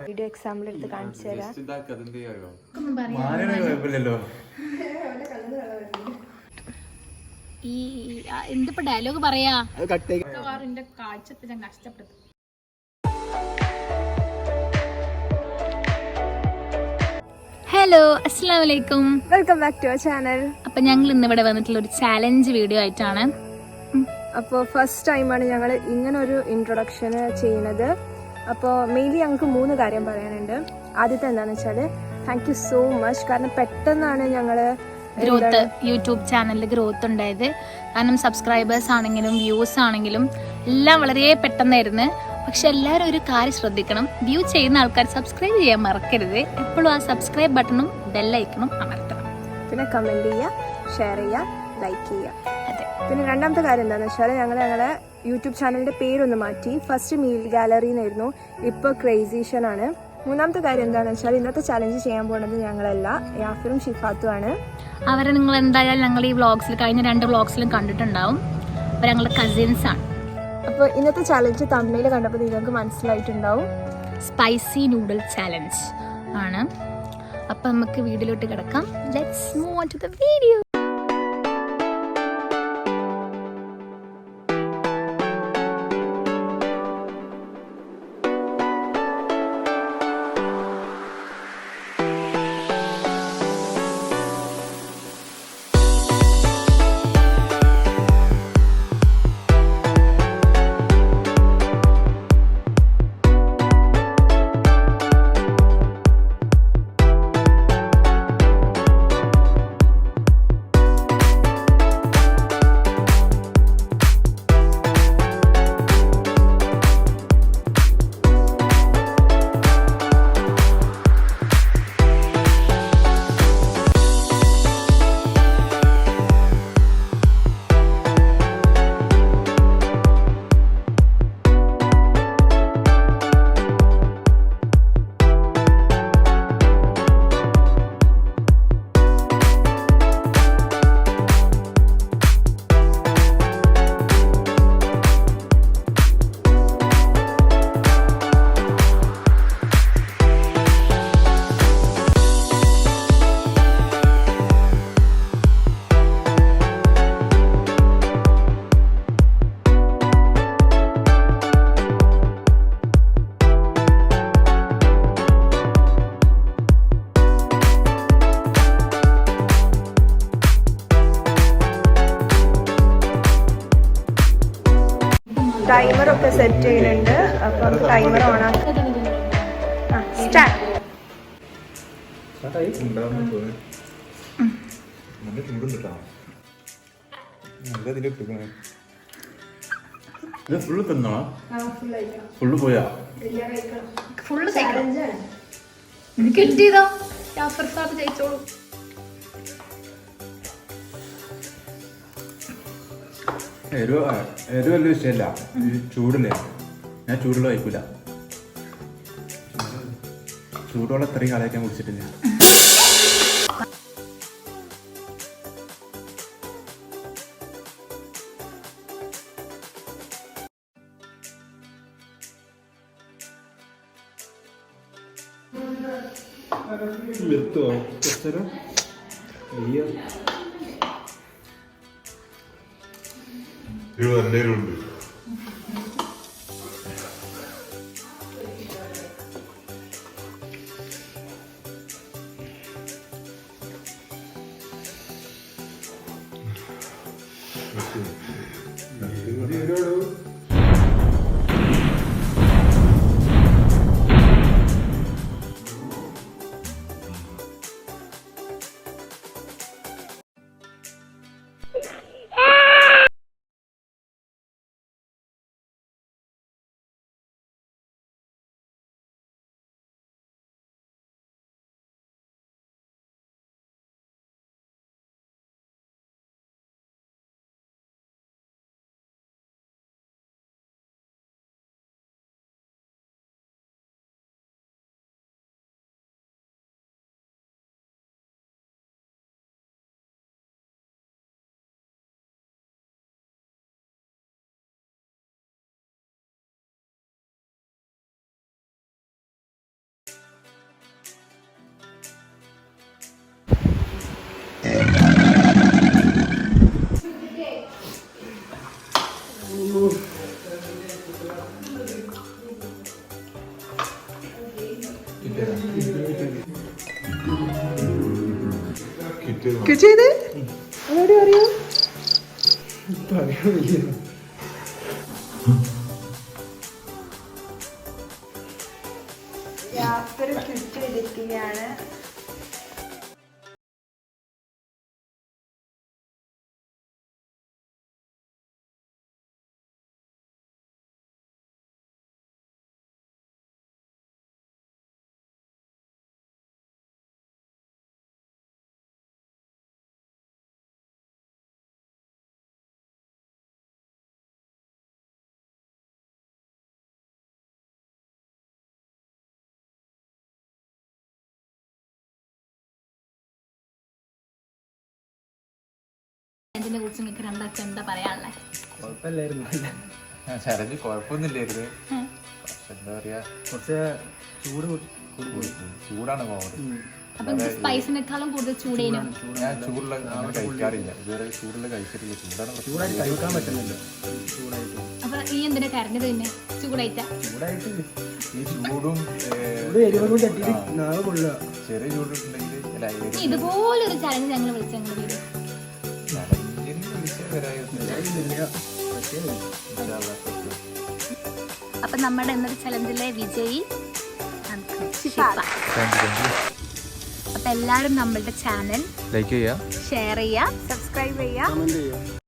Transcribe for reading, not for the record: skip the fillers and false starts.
Video example എടുത്ത് കാണിച്ചു തരാം. ഈ എന്തിപ്പോ ഡയലോഗ് പറയാ കാഴ്ചത്തെ ഞാൻ കഷ്ടപ്പെടുത്തും. ഹലോ, അസ്സലാമു അലൈക്കും, welcome back to our channel. അപ്പൊ ഞങ്ങൾ ഇന്ന് ഇവിടെ വന്നിട്ടുള്ള ഒരു ചാലഞ്ച് വീഡിയോ ആയിട്ടാണ്. അപ്പോൾ ഫസ്റ്റ് ടൈമാണ് ഞങ്ങൾ ഇങ്ങനെ ഒരു ഇൻട്രൊഡക്ഷന് ചെയ്യുന്നത്. അപ്പോൾ മെയിൻലി ഞങ്ങൾക്ക് 3 കാര്യം പറയാനുണ്ട്. ആദ്യത്തെ എന്താണെന്ന് വെച്ചാൽ താങ്ക് യു സോ മച്ച്. കാരണം പെട്ടെന്നാണ് ഞങ്ങൾ ഗ്രോത്ത്, യൂട്യൂബ് ചാനലിൽ ഗ്രോത്ത് ഉണ്ടായത്. കാരണം സബ്സ്ക്രൈബേഴ്സ് ആണെങ്കിലും വ്യൂസ് ആണെങ്കിലും എല്ലാം വളരെ പെട്ടെന്നായിരുന്നു. പക്ഷെ എല്ലാവരും ഒരു കാര്യം ശ്രദ്ധിക്കണം, വ്യൂ ചെയ്യുന്ന ആൾക്കാർ സബ്സ്ക്രൈബ് ചെയ്യാൻ മറക്കരുത്. എപ്പോഴും ആ സബ്സ്ക്രൈബ് ബട്ടണും ബെല്ലൈക്കണും അമർത്തണം. പിന്നെ കമൻറ്റ് ചെയ്യുക, ഷെയർ ചെയ്യുക, ലൈക്ക് ചെയ്യുക. അതെ. പിന്നെ രണ്ടാമത്തെ കാര്യം എന്താണെന്ന് വെച്ചാൽ ഞങ്ങളെ യൂട്യൂബ് ചാനലിൻ്റെ പേരൊന്ന് മാറ്റി. ഫസ്റ്റ് മീൽ ഗാലറി എന്നായിരുന്നു, ഇപ്പോൾ ക്രേസീഷൻ ആണ്. മൂന്നാമത്തെ കാര്യം എന്താണെന്ന് വെച്ചാൽ ഇന്നത്തെ ചാലഞ്ച് ചെയ്യാൻ പോകുന്നത് ഞങ്ങളല്ല, യാഫിറും ഷിഫാത്തും ആണ്. അവരെ നിങ്ങൾ എന്തായാലും ഞങ്ങൾ ഈ വ്ളോഗ്സിൽ കഴിഞ്ഞ 2 വ്ളോഗ്സിലും കണ്ടിട്ടുണ്ടാവും. അവർ ഞങ്ങളുടെ കസിൻസ് ആണ്. അപ്പോൾ ഇന്നത്തെ ചാലഞ്ച് തമിഴിൽ കണ്ടപ്പോൾ നിങ്ങൾക്ക് മനസ്സിലായിട്ടുണ്ടാവും, സ്പൈസി നൂഡിൽ ചാലഞ്ച് ആണ്. അപ്പം നമുക്ക് വീഡിയോയിലോട്ട് കിടക്കാം. Let's move on to the video. ടൈമറൊക്കെ സെറ്റ് ചെയ്യുന്നുണ്ട്. അപ്പോൾ നമുക്ക് ടൈമർ ഓൺ ആക്കാം. സ്റ്റാർട്ട്. കിട്ടിയതോ ജാഫർ സാബ് ജയിച്ചോളൂ. എരിവ് വലിയ വിഷയമല്ല, ചൂടില്ലേ, ഞാൻ ചൂടുള്ള കഴിക്കൂല. ചൂടുള്ള ഇത്രയും കാലമായിട്ട് ഞാൻ കുടിച്ചിട്ടില്ല. ഉണ്ട്. കിട്ടിയത് അതോടെ അറിയോ? കിട്ടിയിരിക്കുകയാണ്. ഇതിനെ കുറിച്ച് നിങ്ങൾക്ക് രണ്ടാൾക്ക് എന്താ പറയാനുള്ളത്? ചലഞ്ച് കുഴപ്പമൊന്നുമില്ലായിരുന്നു. എന്താ പറയാ, കുറച്ച് ചൂടാണ് കോമഡി. അപ്പൊ സ്പൈസിനേക്കാളും കൂടുതൽ ചൂടേനും. ഞാൻ ചൂടുള്ള അങ്ങനെ കഴിക്കാറില്ല, ഇതുവരെ ചൂടുള്ള കഴിച്ചിട്ടില്ല. ചൂടാണ് കഴിക്കാൻ പറ്റുന്നില്ല. അപ്പൊ ഈ എന്തിനാ കരഞ്ഞത്? പിന്നെ ചൂടായിട്ടാ? ഈ ചൂടും ചെറിയ ചൂടുണ്ടെങ്കിൽ ഇതുപോലൊരു ചലഞ്ച് ഞങ്ങൾ വിളിച്ച ഞങ്ങൾ വീഡിയോ. അപ്പൊ നമ്മുടെ ഇന്നത്തെ ചലഞ്ചിലെ വിജയി ശിഫ. അപ്പൊ എല്ലാവരും നമ്മളുടെ ചാനൽ ലൈക്ക് ചെയ്യുക, ഷെയർ ചെയ്യുക, സബ്സ്ക്രൈബ് ചെയ്യുക.